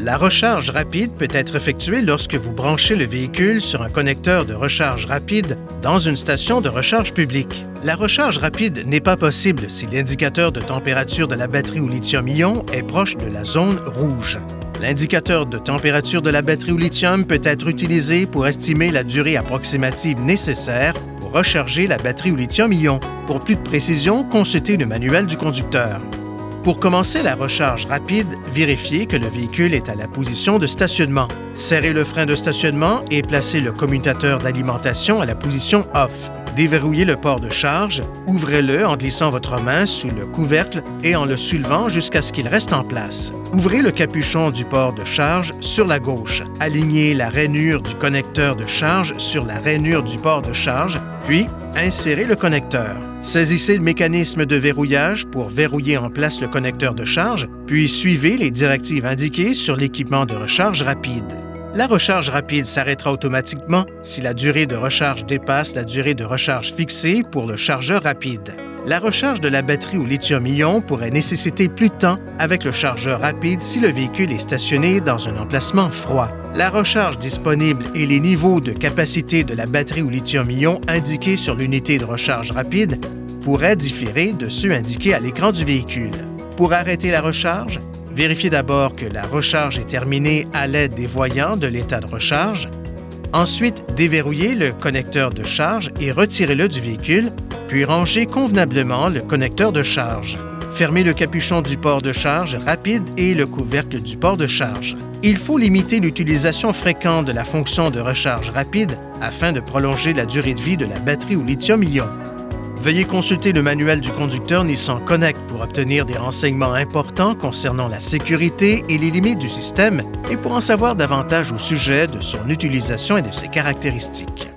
La recharge rapide peut être effectuée lorsque vous branchez le véhicule sur un connecteur de recharge rapide dans une station de recharge publique. La recharge rapide n'est pas possible si l'indicateur de température de la batterie au lithium-ion est proche de la zone rouge. L'indicateur de température de la batterie au lithium peut être utilisé pour estimer la durée approximative nécessaire pour recharger la batterie au lithium-ion. Pour plus de précision, consultez le manuel du conducteur. Pour commencer la recharge rapide, vérifiez que le véhicule est à la position de stationnement. Serrez le frein de stationnement et placez le commutateur d'alimentation à la position off. Déverrouillez le port de charge, ouvrez-le en glissant votre main sous le couvercle et en le soulevant jusqu'à ce qu'il reste en place. Ouvrez le capuchon du port de charge sur la gauche. Alignez la rainure du connecteur de charge sur la rainure du port de charge, puis insérez le connecteur. Saisissez le mécanisme de verrouillage pour verrouiller en place le connecteur de charge, puis suivez les directives indiquées sur l'équipement de recharge rapide. La recharge rapide s'arrêtera automatiquement si la durée de recharge dépasse la durée de recharge fixée pour le chargeur rapide. La recharge de la batterie au lithium-ion pourrait nécessiter plus de temps avec le chargeur rapide si le véhicule est stationné dans un emplacement froid. La recharge disponible et les niveaux de capacité de la batterie au lithium-ion indiqués sur l'unité de recharge rapide pourraient différer de ceux indiqués à l'écran du véhicule. Pour arrêter la recharge, vérifiez d'abord que la recharge est terminée à l'aide des voyants de l'état de recharge. Ensuite, déverrouillez le connecteur de charge et retirez-le du véhicule, puis rangez convenablement le connecteur de charge. Fermez le capuchon du port de charge rapide et le couvercle du port de charge. Il faut limiter l'utilisation fréquente de la fonction de recharge rapide afin de prolonger la durée de vie de la batterie au lithium-ion. Veuillez consulter le manuel du conducteur Nissan Connect pour obtenir des renseignements importants concernant la sécurité et les limites du système et pour en savoir davantage au sujet de son utilisation et de ses caractéristiques.